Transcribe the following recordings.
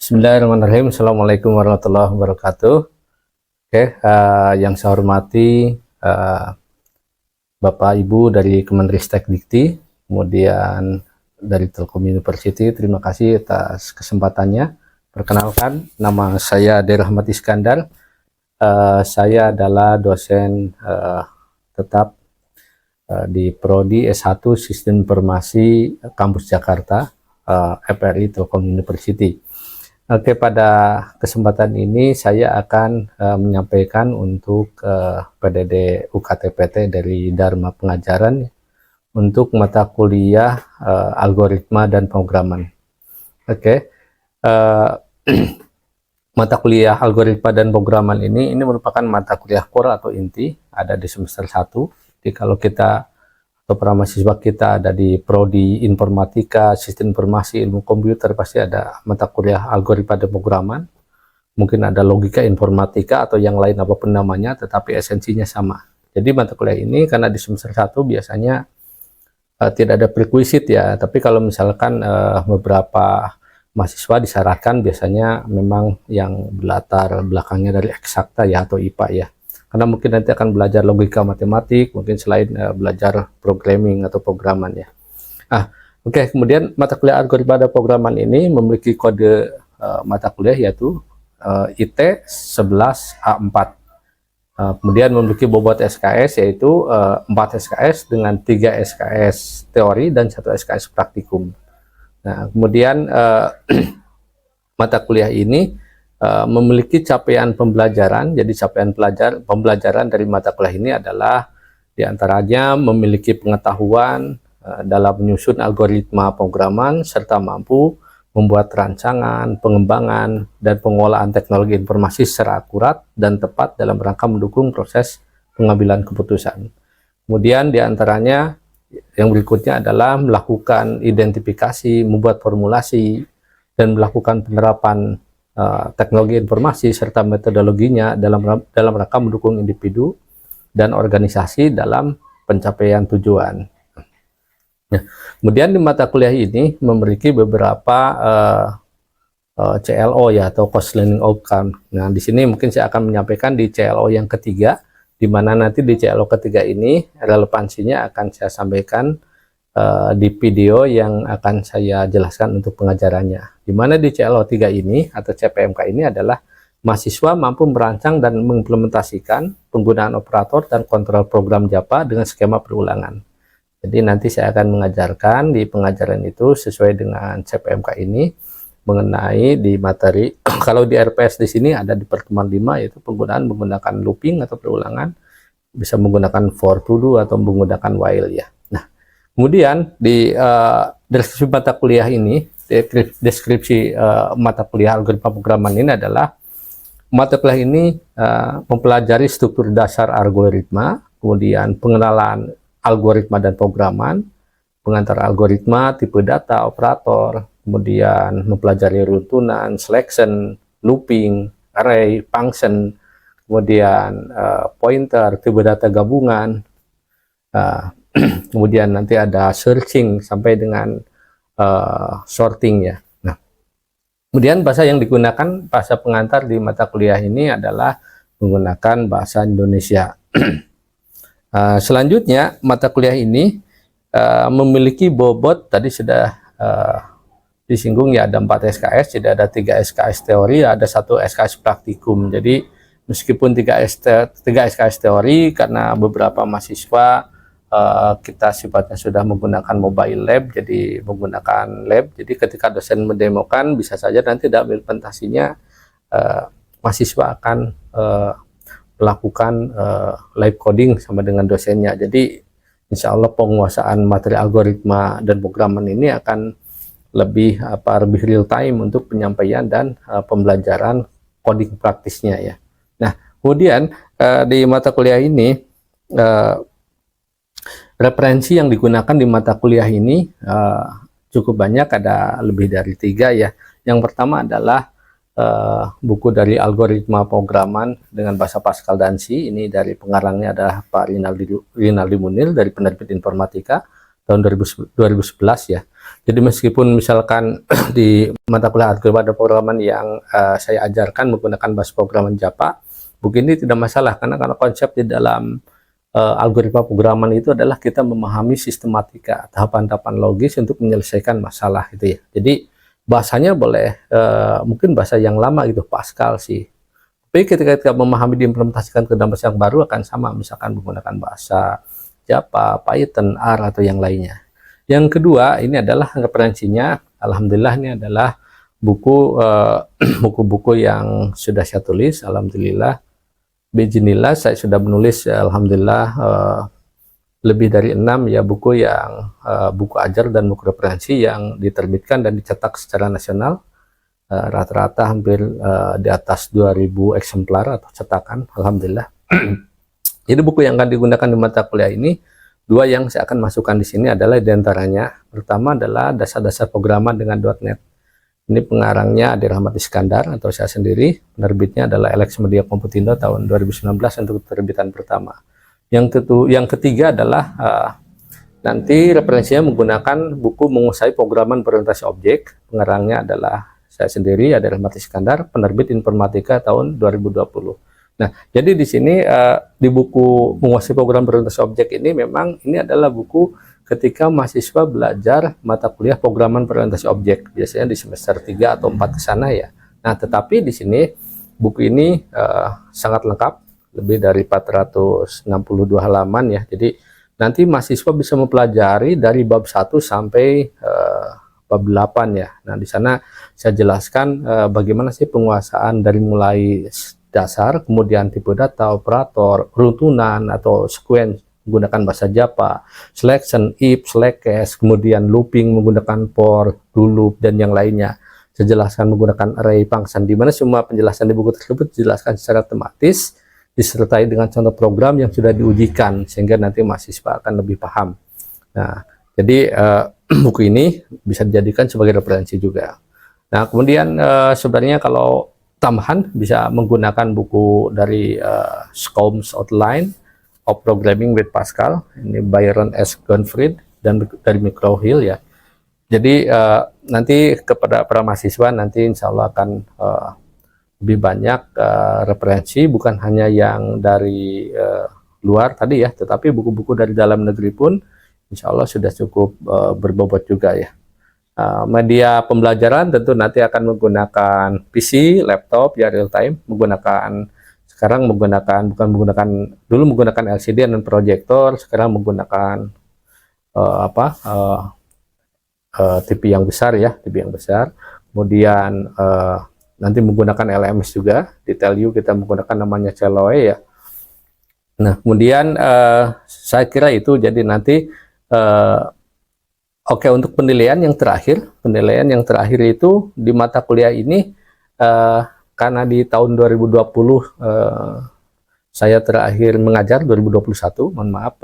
Bismillahirrahmanirrahim. Assalamualaikum warahmatullahi wabarakatuh. Oke, yang saya hormati Bapak Ibu dari Kemenristek Dikti, kemudian dari Telkom University, terima kasih atas kesempatannya. Perkenalkan, nama saya Ade Rahmat Iskandar. Saya adalah dosen tetap di Prodi S1 Sistem Informasi Kampus Jakarta, FRI Telkom University. Oke, pada kesempatan ini saya akan menyampaikan untuk PDD UKT-PT dari Dharma Pengajaran untuk mata kuliah algoritma dan pemrograman. Oke, mata kuliah algoritma dan pemrograman ini merupakan mata kuliah core atau inti, ada di semester 1. Jadi kalau kita atau para mahasiswa kita ada di Prodi Informatika, Sistem Informasi, Ilmu Komputer, pasti ada mata kuliah algoritma dan pemrograman. Mungkin ada logika informatika atau yang lain apapun namanya, tetapi esensinya sama. Jadi mata kuliah ini karena di semester 1 biasanya tidak ada prerequisite ya, tapi kalau misalkan beberapa mahasiswa disarankan biasanya memang yang latar belakangnya dari eksakta ya atau IPA ya. Karena mungkin nanti akan belajar logika matematik, mungkin selain belajar programming atau pemrograman ya. Oke, kemudian mata kuliah algoritma dan pemrograman ini memiliki kode mata kuliah yaitu IT 11A4. Kemudian memiliki bobot SKS yaitu 4 SKS dengan 3 SKS teori dan 1 SKS praktikum. Nah, kemudian mata kuliah ini memiliki capaian pembelajaran. Jadi capaian pembelajaran dari mata kuliah ini adalah diantaranya memiliki pengetahuan dalam menyusun algoritma pemrograman serta mampu membuat rancangan, pengembangan, dan pengolahan teknologi informasi secara akurat dan tepat dalam rangka mendukung proses pengambilan keputusan. Kemudian diantaranya yang berikutnya adalah melakukan identifikasi, membuat formulasi, dan melakukan penerapan teknologi informasi serta metodologinya dalam rangka mendukung individu dan organisasi dalam pencapaian tujuan. Nah, kemudian di mata kuliah ini memiliki beberapa CLO ya atau course learning outcome. Nah, di sini mungkin saya akan menyampaikan di CLO yang ketiga, di mana nanti di CLO ketiga ini relevansinya akan saya sampaikan di video yang akan saya jelaskan untuk pengajarannya. Di mana di CLO 3 ini atau CPMK ini adalah mahasiswa mampu merancang dan mengimplementasikan penggunaan operator dan kontrol program Java dengan skema perulangan. Jadi nanti saya akan mengajarkan di pengajaran itu sesuai dengan CPMK ini mengenai di materi. Kalau di RPS di sini ada di pertemuan 5 yaitu penggunaan menggunakan looping atau perulangan, bisa menggunakan for to do atau menggunakan while ya. Kemudian di deskripsi mata kuliah ini, deskripsi mata kuliah algoritma pemrograman ini adalah mata kuliah ini mempelajari struktur dasar algoritma, kemudian pengenalan algoritma dan pemrograman, pengantar algoritma, tipe data, operator, kemudian mempelajari runtunan, selection, looping, array, function, kemudian pointer, tipe data gabungan. Kemudian nanti ada searching sampai dengan sorting ya. Nah, kemudian bahasa yang digunakan, bahasa pengantar di mata kuliah ini adalah menggunakan bahasa Indonesia. Selanjutnya mata kuliah ini memiliki bobot, tadi sudah disinggung ya, ada 4 SKS, jadi ada 3 SKS teori, ada 1 SKS praktikum. Jadi meskipun 3 SKS teori, karena beberapa mahasiswa kita sifatnya sudah menggunakan mobile lab, jadi menggunakan lab, jadi ketika dosen mendemokan bisa saja nanti dalam implementasinya mahasiswa akan melakukan live coding sama dengan dosennya. Jadi insya Allah penguasaan materi algoritma dan pemrograman ini akan lebih real time untuk penyampaian dan pembelajaran coding praktisnya ya. Nah, kemudian di mata kuliah ini referensi yang digunakan di mata kuliah ini cukup banyak, ada lebih dari 3 ya. Yang pertama adalah buku dari algoritma pemrograman dengan bahasa Pascal Dansi. Ini dari pengarangnya adalah Pak Rinaldi Munir dari penerbit Informatika. tahun 2011 ya. Jadi meskipun misalkan di mata kuliah algoritma dan pemrograman yang saya ajarkan menggunakan bahasa pemrograman Java, buku ini tidak masalah, karena konsep di dalam algoritma pemrograman itu adalah kita memahami sistematika, tahapan-tahapan logis untuk menyelesaikan masalah gitu ya. Jadi bahasanya boleh mungkin bahasa yang lama gitu, Pascal sih. Tapi ketika kita memahami diimplementasikan ke dalam bahasa yang baru akan sama, misalkan menggunakan bahasa Java, Python, R atau yang lainnya. Yang kedua ini adalah referensinya. Alhamdulillah ini adalah buku buku-buku yang sudah saya tulis. Alhamdulillah, Bismillah saya sudah menulis alhamdulillah lebih dari 6 ya buku yang buku ajar dan buku referensi yang diterbitkan dan dicetak secara nasional. Rata-rata hampir di atas 2000 eksemplar atau cetakan, alhamdulillah. Jadi buku yang akan digunakan di mata kuliah ini, dua yang saya akan masukkan di sini adalah diantaranya, pertama adalah dasar-dasar pemrograman dengan .NET. Ini pengarangnya Adi Rahmat Iskandar atau saya sendiri, penerbitnya adalah Alex Media Komputindo tahun 2019 untuk terbitan pertama. Yang ketiga adalah nanti referensinya menggunakan buku menguasai pemrograman berorientasi objek, pengarangnya adalah saya sendiri Adi Rahmat Iskandar, penerbit Informatika tahun 2020. Nah, jadi di sini di buku menguasai program berorientasi objek ini memang ini adalah buku ketika mahasiswa belajar mata kuliah pemrograman berorientasi objek, biasanya di semester 3 atau 4 ke sana ya. Nah, tetapi di sini buku ini sangat lengkap, lebih dari 462 halaman ya. Jadi nanti mahasiswa bisa mempelajari dari bab 1 sampai bab 8 ya. Nah, di sana saya jelaskan bagaimana sih penguasaan dari mulai dasar, kemudian tipe data, operator, runtunan atau sequence menggunakan bahasa Java, selection, if, select case, kemudian looping menggunakan for, do loop, dan yang lainnya. Saya jelaskan menggunakan array, function, di mana semua penjelasan di buku tersebut dijelaskan secara tematis, disertai dengan contoh program yang sudah diujikan, sehingga nanti mahasiswa akan lebih paham. Nah, jadi buku ini bisa dijadikan sebagai referensi juga. Nah, kemudian sebenarnya kalau tambahan bisa menggunakan buku dari Scomes Outline of Programming with Pascal, ini Byron S. Gunfried dan dari Micro Hill ya. Jadi nanti kepada para mahasiswa nanti insya Allah akan lebih banyak referensi, bukan hanya yang dari luar tadi ya, tetapi buku-buku dari dalam negeri pun insya Allah sudah cukup berbobot juga ya. Media pembelajaran tentu nanti akan menggunakan PC, laptop ya, real time, sekarang bukan menggunakan, dulu menggunakan LCD dan proyektor, sekarang menggunakan TV yang besar ya, TV yang besar. Kemudian nanti menggunakan LMS juga, di Telview kita menggunakan namanya Celoe ya. Nah, kemudian saya kira itu, jadi nanti oke, untuk penilaian yang terakhir itu di mata kuliah ini karena di tahun 2020 saya terakhir mengajar 2021, mohon maaf,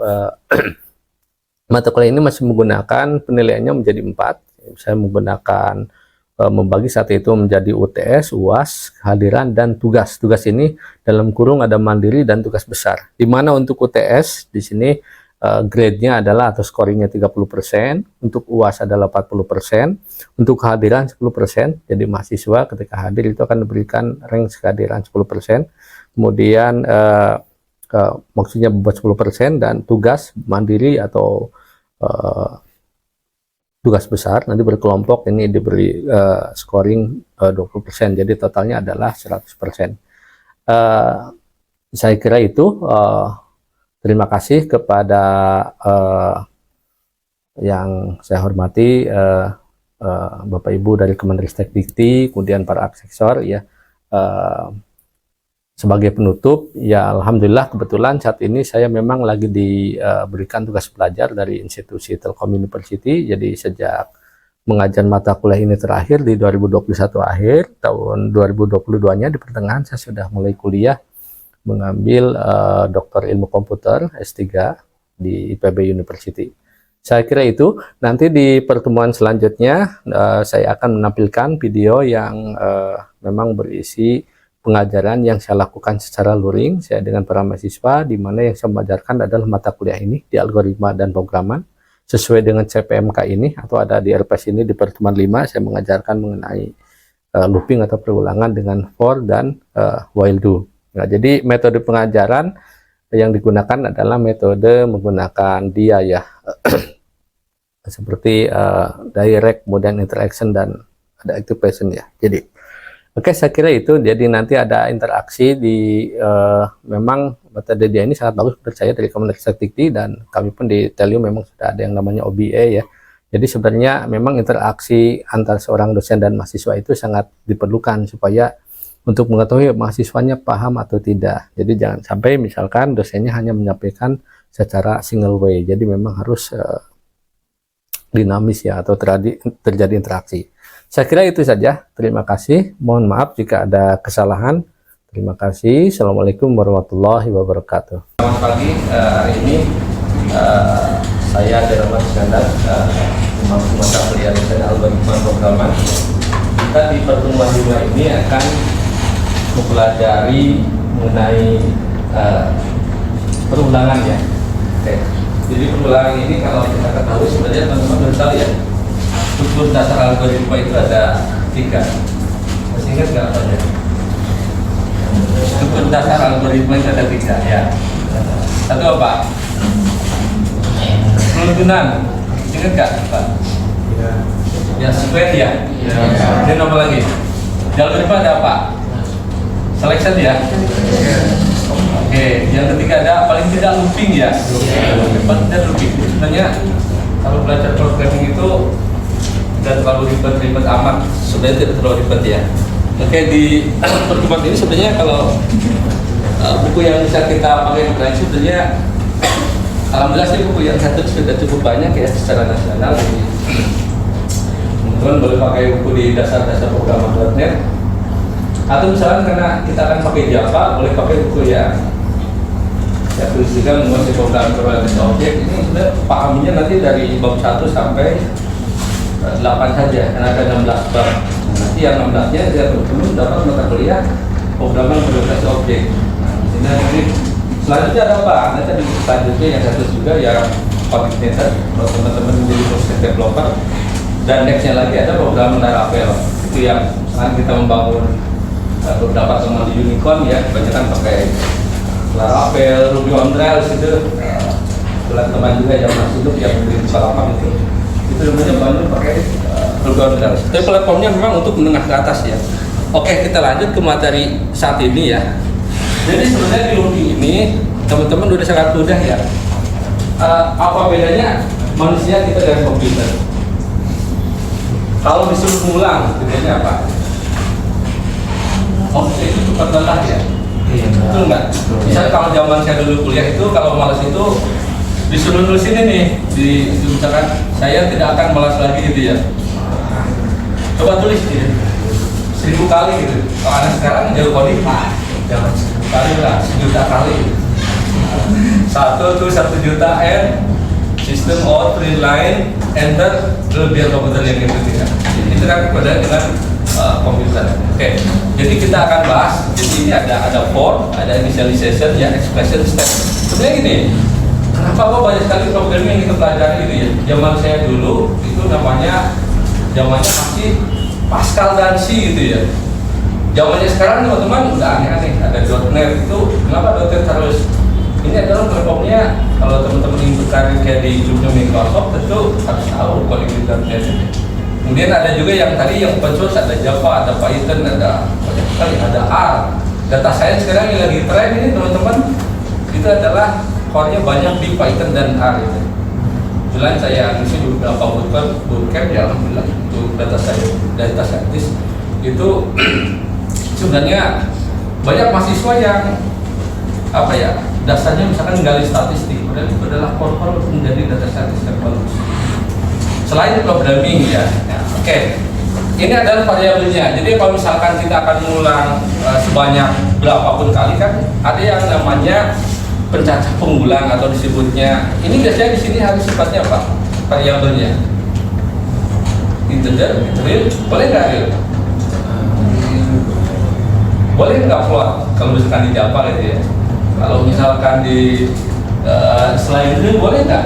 mata kuliah ini masih menggunakan penilaiannya menjadi 4. Saya menggunakan membagi saat itu menjadi UTS, UAS, kehadiran, dan tugas. Tugas ini dalam kurung ada mandiri dan tugas besar. Di mana untuk UTS di sini grade-nya adalah atau scoringnya 30%, untuk UAS adalah 40%, untuk kehadiran 10%, jadi mahasiswa ketika hadir itu akan diberikan rank kehadiran 10%, kemudian maksudnya buat 10%, dan tugas mandiri atau tugas besar nanti berkelompok ini diberi scoring 20%, jadi totalnya adalah 100%. Saya kira itu. Terima kasih kepada yang saya hormati Bapak Ibu dari Kemenristek Dikti, kemudian para asesor ya. Sebagai penutup ya, alhamdulillah kebetulan saat ini saya memang lagi diberikan tugas belajar dari institusi Telkom University. Jadi sejak mengajar mata kuliah ini terakhir di 2021 akhir, tahun 2022-nya di pertengahan saya sudah mulai kuliah mengambil doktor ilmu komputer S3 di IPB University. Saya kira itu. Nanti di pertemuan selanjutnya saya akan menampilkan video yang memang berisi pengajaran yang saya lakukan secara luring saya dengan para mahasiswa, di mana yang saya mengajarkan adalah mata kuliah ini di algoritma dan pemrograman. sesuai dengan CPMK ini atau ada di RPS ini di pertemuan 5 saya mengajarkan mengenai looping atau perulangan dengan for dan while do. Nah, jadi metode pengajaran yang digunakan adalah metode menggunakan dia ya seperti direct, kemudian interaction, dan ada activation ya. Jadi oke, saya kira itu. Jadi nanti ada interaksi di memang metode dia ini sangat bagus menurut saya dari Kemendikbudristek, dan kami pun di Telium memang sudah ada yang namanya OBA ya. Jadi sebenarnya memang interaksi antara seorang dosen dan mahasiswa itu sangat diperlukan supaya untuk mengetahui mahasiswanya paham atau tidak. Jadi jangan sampai misalkan dosennya hanya menyampaikan secara single way. Jadi memang harus dinamis ya, atau terjadi interaksi. Saya kira itu saja. Terima kasih. Mohon maaf jika ada kesalahan. Terima kasih. Assalamualaikum warahmatullahi wabarakatuh. Selamat pagi. Hari ini saya Dermat Iskandar, mata kuliah dosen algoritma programan. Kita di pertemuan 5 ini akan mempelajari mengenai perulangan ya. Oke. Jadi perulangan ini kalau kita ketahui sebenarnya teman-teman harus tahu ya, struktur dasar algoritma itu ada 3. Masih ingat nggak apa ya? Struktur dasar algoritma itu ada 3 ya. Satu apa? Peludunan. Ingat nggak Pak? Ya, square ya. Dan apa lagi? Di algoritma ada apa? Selection ya. Oke, yang ketiga ada paling tidak looping ya. Paling tidak looping. Sebenarnya kalau belajar programming itu dan terlalu ribet amat, sebenarnya tidak terlalu ribet ya. Oke, di pertemuan ini sebenarnya kalau buku yang bisa kita pakai untuk sebenarnya alhamdulillah sih buku yang satu sudah cukup banyak ya secara nasional. Jadi teman-teman boleh pakai buku di dasar-dasar programmer.net, atau misalnya karena kita akan pakai Java, boleh pakai buku yang saya tulis juga mengenai program berbasis objek. Ini sudah pahaminya nanti dari bab 1 sampai 8 saja, karena ada 16 bab. Nanti yang 16-nya dia teman-teman dapat mata kuliah programan berbasis objek. Nah, ini selanjutnya ada apa? Nanti ada selanjutnya yang satu juga yang coordinator, kalau teman-teman menjadi proses developer. Dan nextnya lagi ada program Laravel, itu yang sekarang kita membangun beberapa teman di Unicorn ya, kebanyakan pakai Laravel, Ruby on Rails itu. Teman-teman juga yang masih hidup yang beri pengalaman itu namanya banyak pakai Ruby on Rails. Tapi platformnya memang untuk menengah ke atas ya. Oke, kita lanjut ke materi saat ini ya. Jadi sebenarnya di Ruby ini teman-teman udah sangat mudah ya. Apa bedanya manusia kita dengan komputer? Kalau disuruh ngulang, bedanya apa? Komputer itu cepat lelah ya. Betul nggak? Misalnya kalau zaman saya dulu kuliah itu kalau malas itu disuruh nulis ini nih, misalkan saya tidak akan malas lagi gitu ya. Coba tulis gitu, 1000 kali gitu. Kalau anak sekarang jauh coding, jangan 1000 kali lah, 1.000.000 kali. 1 juta N, sistem out, print line, enter, lalu biar komputer yang gitu ya. Itu kan beda dengan komputer. Oke, jadi kita akan bahas. Jadi ini ada for, ada initialization, ya expression step. Sebenarnya gini, kenapa banyak sekali programming yang kita pelajari gitu ya. Zaman saya dulu itu namanya zamannya masih Pascal dan C gitu ya. Zamannya sekarang teman-teman udah aneh-aneh. Ada .NET itu, kenapa .NET harus? Ini adalah platformnya. Kalau teman-teman ingin berkarir kayak di hidupnya Microsoft, tentu harus tahu coding di .NET. Kemudian ada juga yang tadi yang open source, ada Java, ada Python, ada banyak sekali, ada R. Data science sekarang yang lagi tren ini teman-teman, itu adalah core-nya banyak di Python dan R itu. Kebetulan saya ngisi beberapa bootcamp ya, alhamdulillah untuk data scientist itu sebenarnya banyak mahasiswa yang apa ya, dasarnya misalkan gali statistik, padahal itu adalah core untuk menjadi data scientist yang bagus. Selain programming ya, oke. Ini adalah variabelnya. Jadi kalau misalkan kita akan mengulang sebanyak berapapun kali kan, ada yang namanya pencacah pengulang atau disebutnya. Ini biasanya di sini harus sifatnya apa? Variabelnya. Integer, real, boleh nggak real? Boleh nggak float? Kalau misalkan di Java gitu ya. Kalau misalkan di selain real boleh nggak?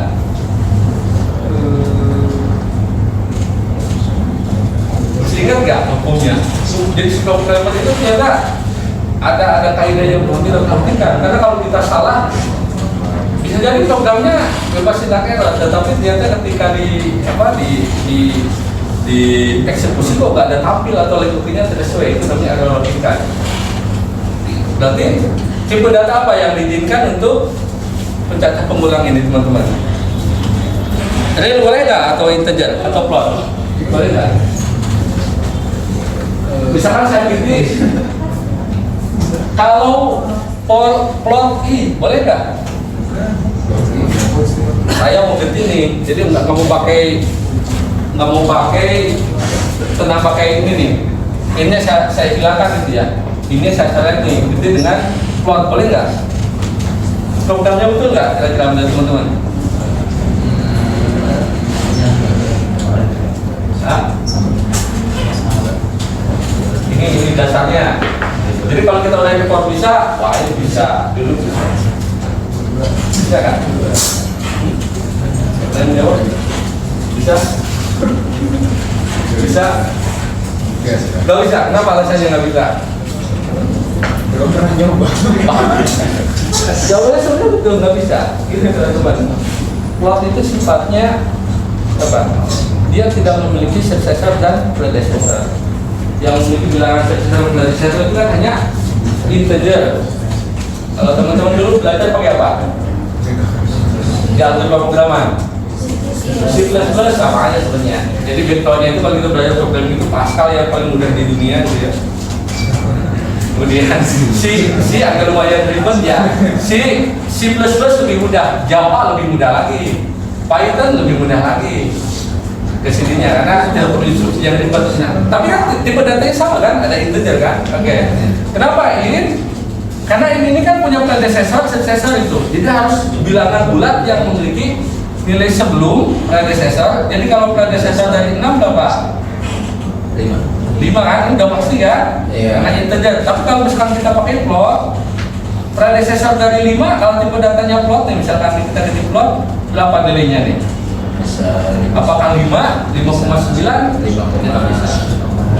Ingat nggak hukumnya? Jadi programmer itu ternyata ada kaidah yang perlu kita perhatikan, karena kalau kita salah bisa jadi programnya bebas tidak error, tetapi ternyata ketika di eksekusi kok nggak ada tampil atau lekuknya tidak sesuai, itu namanya error logika. Berarti tipe data apa yang diizinkan untuk pencacah pengulang ini teman-teman? Real boleh nggak, atau integer atau plot? Boleh nggak? Misalkan saya pilih kalau plot i, boleh nggak? Saya mau ganti nih, jadi nggak mau pakai tenang pakai ini nih. Ini saya hilangkan gitu ya. Ini saya select nih, ganti dengan plot, boleh nggak? Programnya betul nggak kira-kira menurut teman-teman? Ini dasarnya. Jadi kalau kita udah import bisa, wah ini bisa dulu bisa kan? Dan jawab bisa? Bisa? Gak bisa. Kenapa alasannya nggak bisa? Belum pernah nyoba. Jawabannya sebenarnya betul nggak bisa. Gitu teman-teman. Plot itu sifatnya apa? Dia tidak memiliki successor dan predecessor. Yang memiliki bilangan successor dan predecessor itu kan hanya integer. Kalau teman-teman dulu belajar pakai apa? Di algebra pemrograman. C++ sama aja sebenarnya. Jadi backgroundnya itu kalau kita belajar program itu Pascal yang paling mudah di dunia gitu ya. Kemudian C agak lumayan ribet ya. C++ lebih mudah, Java lebih mudah lagi, Python lebih mudah lagi kesininya karena tidak perlu instruksi yang ribet. Tapi kan tipe datanya sama kan, ada integer kan. Oke. Kenapa ini? Karena ini kan punya predecessor, successor itu. Jadi harus bilangan bulat yang memiliki nilai sebelum predecessor. Jadi kalau predecessor dari 6 berapa? 5 kan, udah pasti kan? Iya. Karena integer. Tapi kalau misalkan kita pakai plot, predecessor dari 5, kalau tipe datanya plot nih, misalkan kita ganti plot, berapa nilainya nih? Apakah 5, 5,9? 5,9 bisa.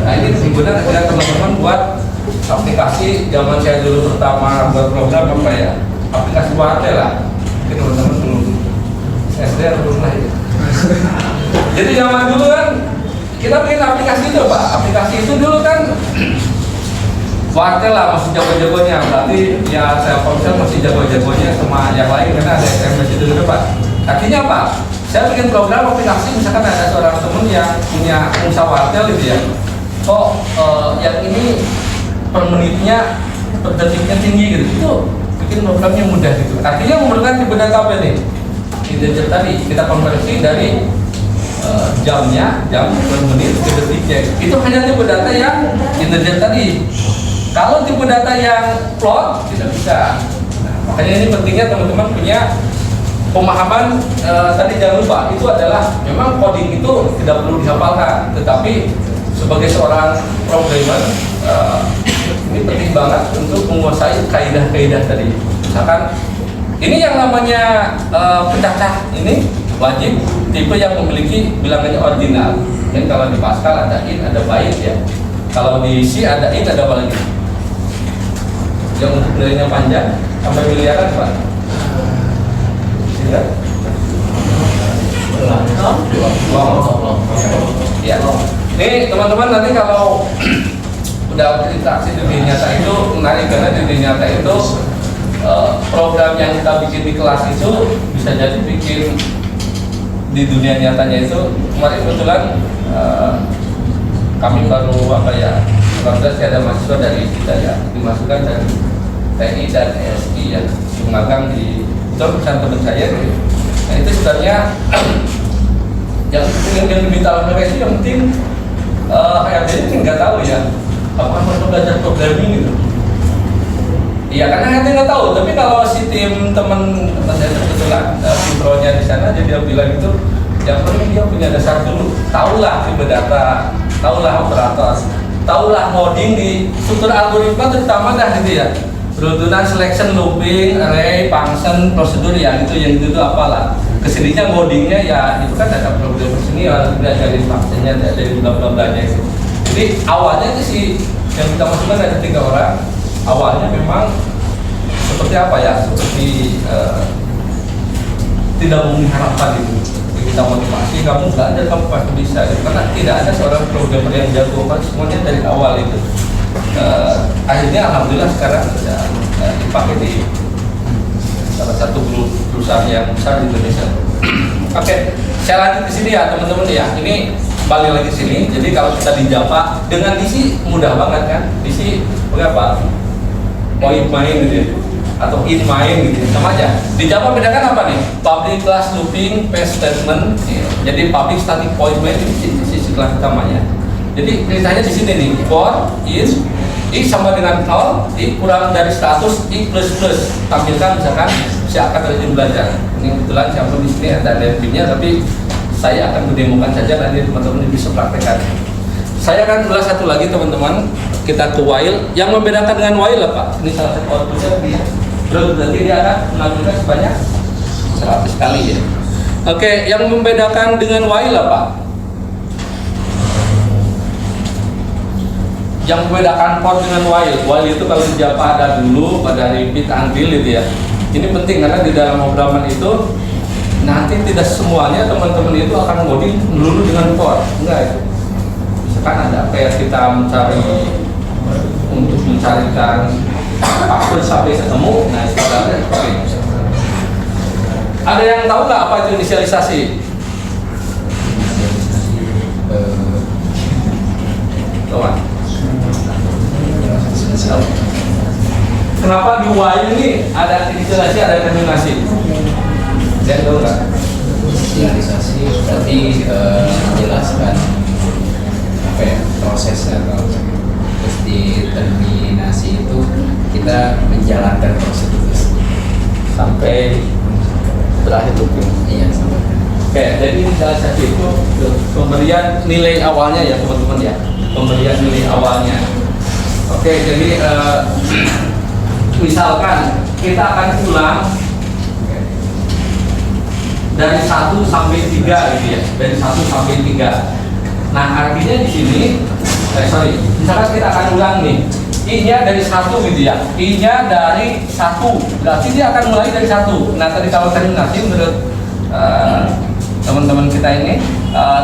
Nah ini digunakan teman-teman buat aplikasi zaman saya dulu pertama buat program apa ya? Aplikasi wartel lah. Mungkin teman-teman belum SD atau belum lahir. Jadi zaman dulu kan kita bikin aplikasi itu Pak. Aplikasi itu dulu kan wartel lah, masih jago-jagonya. Berarti ya saya ponsel masih jago-jagonya sama yang lain karena ada SMS itu di depan. Artinya apa? Saya bikin program aplikasi, misalkan ada seorang teman yang punya usaha wartel gitu ya. Oh, yang ini per menitnya, per detiknya tinggi gitu. Itu bikin programnya mudah gitu. Artinya memerlukan tipe data apa nih? Integer tadi kita konversi dari jamnya, jam per menit ke detiknya. Itu hanya tipe data yang integer tadi. Kalau tipe data yang plot tidak bisa. Nah, makanya ini pentingnya teman-teman punya pemahaman. Tadi jangan lupa itu adalah memang coding itu tidak perlu dihafalkan, tetapi sebagai seorang programmer ini penting banget untuk menguasai kaidah-kaidah tadi. Misalkan ini yang namanya pencacah ini wajib tipe yang memiliki bilangannya ordinal. Dan kalau di Pascal ada in, ada byte ya. Kalau di C ada in, ada apa lagi? Yang untuk nilainya panjang sampai miliaran Pak. Tidak? Ya. Nih teman-teman nanti kalau udah berinteraksi di dunia nyata itu menarik, karena di dunia nyata itu program yang kita bikin di kelas itu bisa jadi bikin di dunia nyatanya itu. Kemarin kebetulan kami baru apa ya, 14 ada mahasiswa dari kita ya, dimasukkan dari TNI dan ESI ya, magang di perusahaan teman saya. Nah itu sebenarnya yang diminta oleh mereka itu yang penting HRD ini nggak tahu ya apakah mereka belajar programming gitu. Iya karena HRD nggak tahu, tapi kalau si tim teman saya kebetulan pro-nya di sana, jadi dia bilang itu yang penting dia punya dasar dulu, tahulah tipe data, tahulah operator, tahulah coding di struktur algoritma terutama dah gitu ya. Berurutan selection, looping, array, function, prosedur ya gitu, yang itu apalah. Kesininya ngodingnya ya itu kan ada program senior, dari functionnya, dari bla bla bla itu. Jadi awalnya itu sih yang kita masukkan ada 3 orang. Awalnya memang seperti apa ya? Seperti tidak mengharapkan itu. Kita motivasi, kamu belajar, kamu pasti bisa. Karena tidak ada seorang programmer yang jago, kan semuanya dari awal itu. Akhirnya alhamdulillah sekarang sudah dipakai di salah satu perusahaan yang besar di Indonesia. Oke, saya lanjut di sini ya teman-teman ya. Ini balik lagi sini. Jadi kalau kita di Java dengan DC mudah banget kan? DC berapa? Point main gitu ya, atau in main gitu, sama aja. Di Java bedakan apa nih? Public class looping pass statement. Jadi public static point main ini sisi kelas utamanya. Jadi ceritanya di sini nih, for i sama dengan 0, i kurang dari 100, i plus plus. Tampilkan misalkan saya akan rajin belajar. Ini kebetulan saya di sini ada DMP-nya, tapi saya akan mendemokan saja, nanti teman-teman bisa praktekkan. Saya akan ulas satu lagi teman-teman. Kita ke while. Yang membedakan dengan while apa? Ini salah satu outputnya dia. Berarti dia akan mengambilkan sebanyak 100 kali ya. Oke, yang membedakan dengan while apa? Yang membedakan for dengan while itu kalau di Java ada dulu, ada repeat until gitu ya. Ini penting karena di dalam pemrograman itu nanti tidak semuanya teman-teman itu akan ngoding dulu dengan for, enggak itu. Misalkan ada kayak kita mencari untuk mencarikan password sampai ketemu, nah istilahnya seperti itu. Ada yang tahu nggak apa itu inisialisasi? Kawan. Kenapa di while ini ada inisialisasi, ada terminasi? Saya tahu nggak? Inisialisasi berarti menjelaskan apa ya prosesnya, terus di terminasi itu kita menjalankan proses itu Sampai berakhir looping. iya sampai. Oke, jadi inisialisasi itu pemberian nilai awalnya ya teman-teman ya, pemberian nilai awalnya. Oke, jadi misalkan kita akan ulang dari 1 sampai 3 gitu ya, dari 1 sampai 3. Nah artinya di sini, misalkan kita akan ulang nih, i-nya dari 1 gitu ya, i-nya dari 1, berarti dia akan mulai dari 1. Nah tadi kalau terminasi menurut teman-teman kita ini,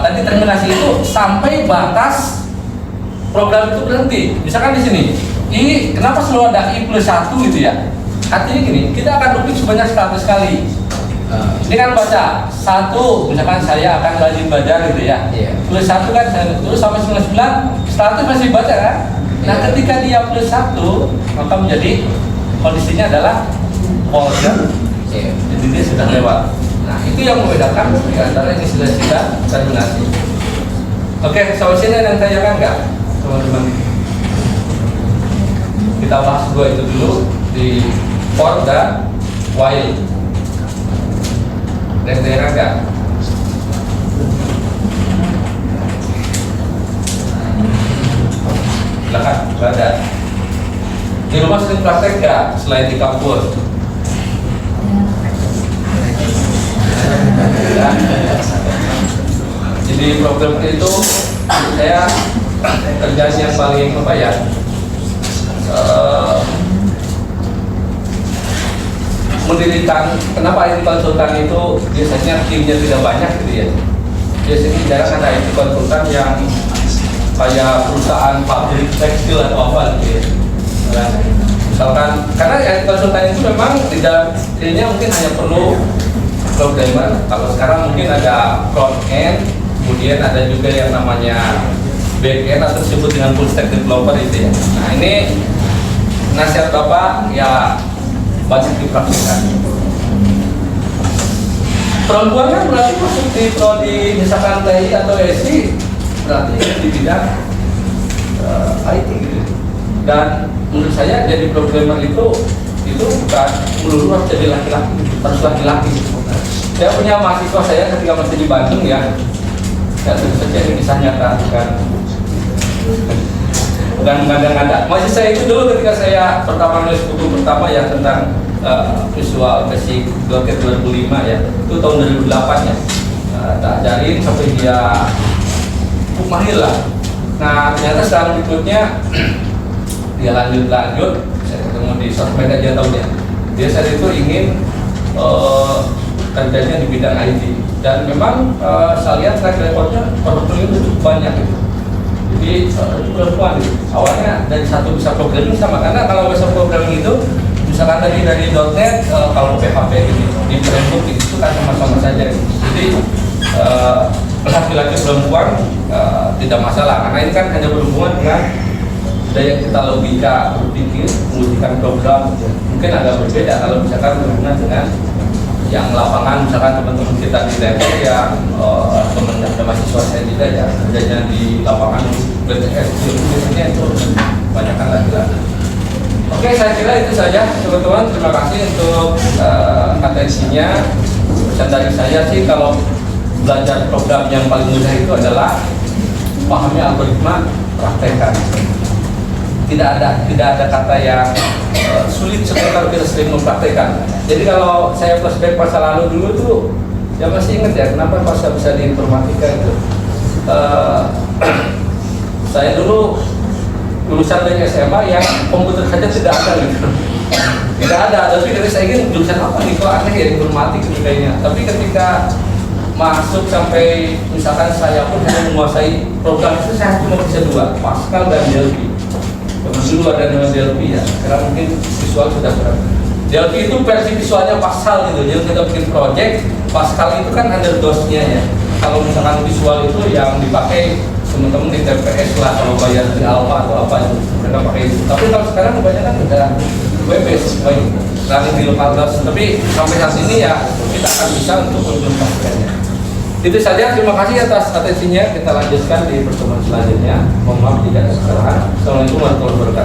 tadi terminasi itu sampai batas program itu berhenti. Misalkan di sini, i kenapa selalu ada i plus 1 gitu ya? Artinya gini, kita akan looping sebanyak 100 kali. Ini kan baca 1, misalkan saya akan rajin belajar gitu ya. Plus 1 kan, terus sampai 99, 100 masih baca kan? Nah ketika dia plus 1, maka menjadi kondisinya adalah false kan? Jadi dia sudah lewat. Nah itu yang membedakan antara inisialisasi dan terminasi. Oke, sampai sini ada yang tanyakan nggak teman-teman? Kita bahas dua itu dulu, di for dan while. Dan daerah nggak? Silakan, berada. Di rumah sering praktek nggak selain di kampus? Ya. Jadi program itu saya kerjaan yang paling apa ya? Mendirikan, kenapa IT konsultan itu biasanya timnya tidak banyak gitu ya. Biasanya jarang ada IT konsultan yang kayak perusahaan pabrik tekstil atau apa gitu ya. Nah, misalkan, karena IT konsultan itu memang di dalam dirinya mungkin hanya perlu programmer. Kalau sekarang mungkin ada front end, kemudian ada juga yang namanya back end atau disebut dengan full stack developer itu ya. Nah ini nasihat Bapak ya, banyak dipraktikkan. Perempuan kan berarti masuk di prodi misalkan TI atau SI, berarti di bidang IT gitu. Dan menurut saya jadi programmer itu bukan melulu harus jadi laki-laki, harus laki-laki. Saya punya mahasiswa saya ketika masih di Bandung ya, dan tentu saja ini kisah nyata bukan mengada-ngada. Masih saya itu dulu ketika saya pertama nulis buku pertama ya tentang Visual Basic 2005 ya, itu tahun 2008 ya. Tak ajarin sampai dia mahir lah. Nah ternyata sekarang berikutnya dia lanjut, saya ketemu di sosmed aja tahunya. Dia saat itu ingin kerjanya di bidang IT, dan memang saya lihat track recordnya portfolio itu cukup banyak gitu. Jadi itu perempuan gitu. Awalnya dari satu bisa programming sama, karena kalau bisa programming itu misalkan tadi dari .NET, kalau PHP ini di framework itu kan sama-sama saja gitu. Jadi laki-laki perempuan tidak masalah, karena ini kan hanya berhubungan dengan daya kita logika berpikir, mengujikan program gitu. Mungkin agak berbeda kalau misalkan berhubungan dengan yang lapangan, misalkan teman-teman kita di level yang teman ada mahasiswa saya juga ya kerjanya di lapangan BTS biasanya itu kebanyakan laki-laki. Oke, saya kira itu saja teman-teman. Terima kasih untuk atensinya. Pesan dari saya sih, kalau belajar program yang paling mudah itu adalah pahami algoritma, praktekkan. Tidak ada kata yang sulit seperti kalau kita sering mempraktekkan. Jadi kalau saya flashback masa lalu dulu tuh, ya masih ingat ya kenapa kok saya bisa di informatika itu. Saya dulu lulusan dari SMA yang komputer saja tidak ada gitu. Tidak ada, tapi dari saya ingin jurusan apa nih, kok aneh ya informatik gitu kayaknya. Tapi ketika masuk sampai misalkan saya pun hanya menguasai program itu, saya cuma bisa 2, Pascal dan Delphi. Dulu ada dengan Delphi ya, sekarang mungkin visual sudah berapa. Delphi itu versi visualnya Pascal gitu, jadi kita bikin project. Pascal itu kan ada DOS-nya ya. Kalau misalkan visual itu yang dipakai teman-teman di TPS lah, kalau bayar di Alpha atau apa itu mereka pakai itu. Tapi kalau sekarang kebanyakan udah web-based, running di local DOS. Tapi sampai saat ini ya kita akan bisa untuk mengimplementasikannya. Itu saja, terima kasih atas atensinya. Kita lanjutkan di pertemuan selanjutnya. Mohon maaf jika ada kesalahan. Assalamualaikum warahmatullahi wabarakatuh.